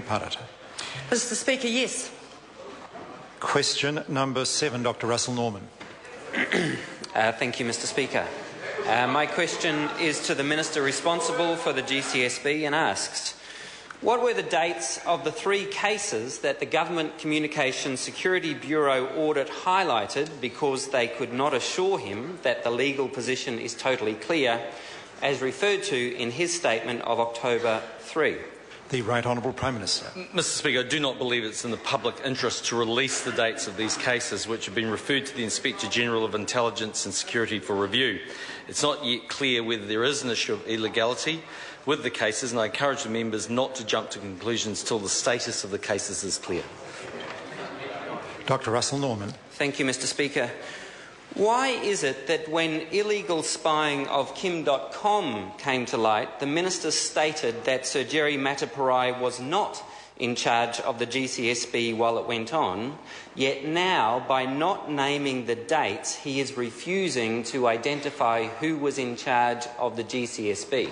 Parata. Mr. Speaker, yes. Question number 7, Dr. Russell Norman. Thank you, Mr. Speaker. My question is to the Minister responsible for the GCSB and asks, what were the dates of the 3 cases that the Government Communications Security Bureau audit highlighted because they could not assure him that the legal position is totally clear, as referred to in his statement of October 3? The Right Honourable Prime Minister. Mr. Speaker, I do not believe it's in the public interest to release the dates of these cases, which have been referred to the Inspector General of Intelligence and Security for review. It's not yet clear whether there is an issue of illegality with the cases, and I encourage the members not to jump to conclusions till the status of the cases is clear. Dr. Russell Norman. Thank you, Mr. Speaker. Why is it that when illegal spying of Kim.com came to light, the Minister stated that Sir Jerry Mataparai was not in charge of the GCSB while it went on, yet now, by not naming the dates, he is refusing to identify who was in charge of the GCSB?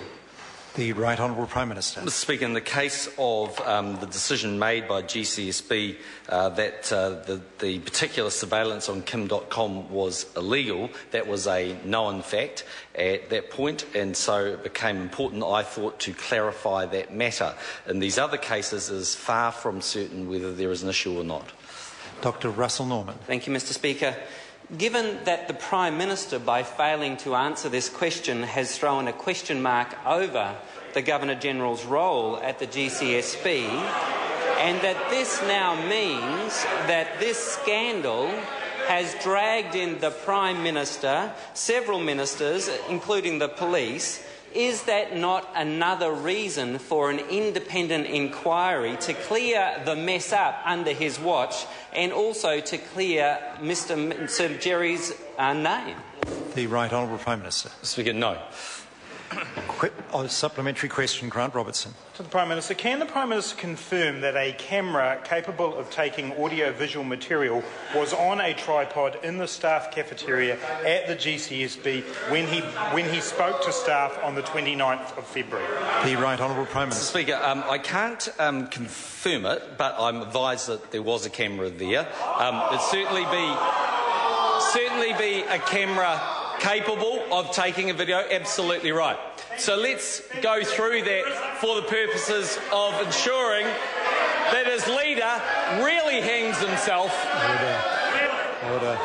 The Right Honourable Prime Minister. Mr. Speaker, in the case of the decision made by GCSB that the particular surveillance on Kim.com was illegal, that was a known fact at that point, and so it became important, I thought, to clarify that matter. In these other cases, it is far from certain whether there is an issue or not. Dr. Russell Norman. Thank you, Mr. Speaker. Given that the Prime Minister, by failing to answer this question, has thrown a question mark over the Governor-General's role at the GCSB, and that this now means that this scandal has dragged in the Prime Minister, several ministers, including the police, is that not another reason for an independent inquiry to clear the mess up under his watch and also to clear Sir Jerry's name? The Right Honourable Prime Minister. Speaker, no. Supplementary question, Grant Robertson. To the Prime Minister, can the Prime Minister confirm that a camera capable of taking audio-visual material was on a tripod in the staff cafeteria at the GCSB when he spoke to staff on the 29th of February? The Right Honourable Prime Minister. Speaker, I can't confirm it, but I'm advised that there was a camera there. It'd certainly be a camera capable of taking a video, absolutely right. So let's go through that for the purposes of ensuring that his leader really hangs himself. Order.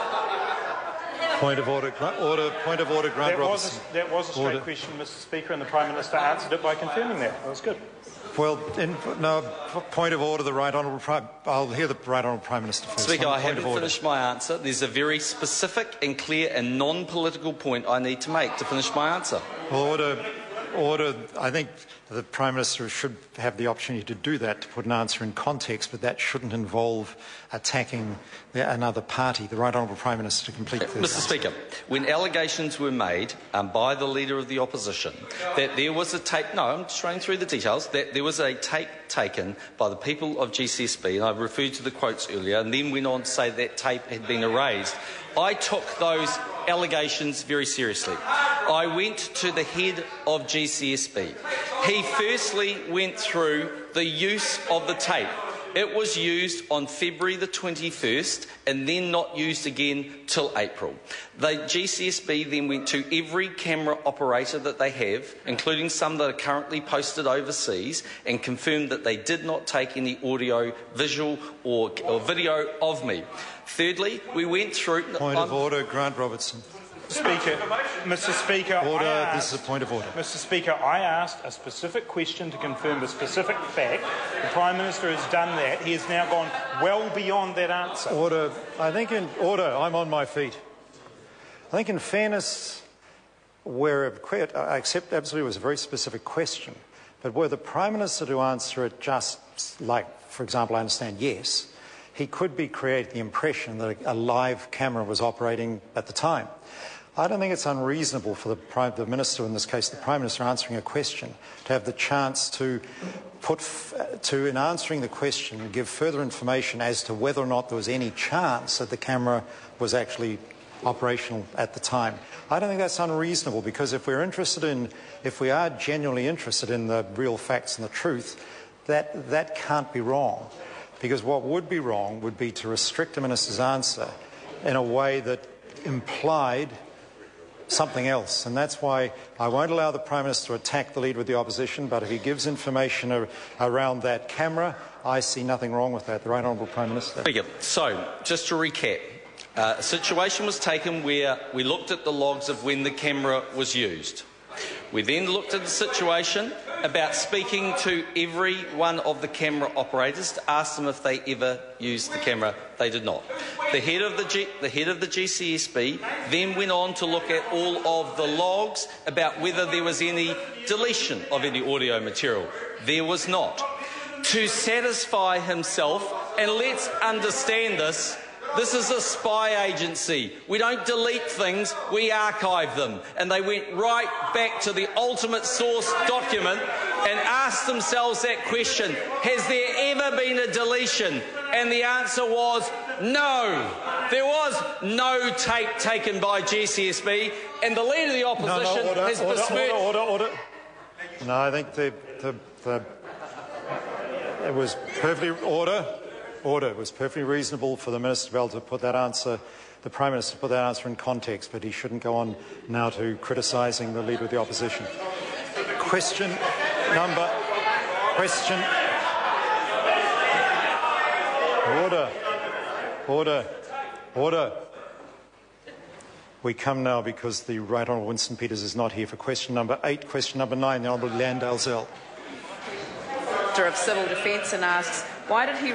Point of order. Point of order, Grant Robertson. That was a straight question, Mr. Speaker, and the Prime Minister answered it by confirming that. That was good. Well, point of order, the Right Honourable Prime... I'll hear the Right Honourable Prime Minister first. Speaker, I haven't finished my answer. There's a very specific and clear and non-political point I need to make to finish my answer. Order. I think the Prime Minister should have the opportunity to do that, to put an answer in context, but that shouldn't involve attacking another party. The Right Honourable Prime Minister to complete this. Mr. Speaker, when allegations were made by the Leader of the Opposition that there was a tape... No, I'm just running through the details. That there was a tape taken by the people of GCSB, and I referred to the quotes earlier, and then went on to say that tape had been erased. I took those allegations very seriously. I went to the head of GCSB. He firstly went through the use of the tape. It was used on February the 21st and then not used again till April. The GCSB then went to every camera operator that they have, including some that are currently posted overseas, and confirmed that they did not take any audio, visual or video of me. Thirdly, we went through... Point of order, Grant Robertson. Mr. Speaker, order. This is a point of order. Mr. Speaker, I asked a specific question to confirm a specific fact. The Prime Minister has done that. He has now gone well beyond that answer. Order. I think in order. I'm on my feet. I think in fairness, I accept absolutely it was a very specific question, but were the Prime Minister to answer it just like, for example, I understand yes, he could be creating the impression that a live camera was operating at the time. I don't think it's unreasonable for the Minister, in this case the Prime Minister, answering a question, to have the chance to in answering the question, give further information as to whether or not there was any chance that the camera was actually operational at the time. I don't think that's unreasonable, because if we are genuinely interested in the real facts and the truth, that can't be wrong, because what would be wrong would be to restrict a minister's answer in a way that implied something else. And that's why I won't allow the Prime Minister to attack the Leader of the Opposition, but if he gives information around that camera, I see nothing wrong with that. The Right Honourable Prime Minister. So, just to recap, a situation was taken where we looked at the logs of when the camera was used. We then looked at the situation about speaking to every one of the camera operators to ask them if they ever used the camera. They did not. The head of the GCSB then went on to look at all of the logs about whether there was any deletion of any audio material. There was not. To satisfy himself, and let's understand this, this is a spy agency. We don't delete things, we archive them. And they went right back to the ultimate source document and asked themselves that question: has there ever been a deletion? And the answer was no. There was no tape taken by GCSB, and the Leader of the Opposition has besmirched... Order. No, I think it was perfectly... Order. It was perfectly reasonable for the Minister to be able to put that answer, the Prime Minister to put that answer in context, but he shouldn't go on now to criticising the Leader of the Opposition. Question. Order. We come now because the Right Honourable Winston Peters is not here for question number 8. Question number 9, the Honourable Leanne Dalzell. Minister of Civil Defence, and asks, why did he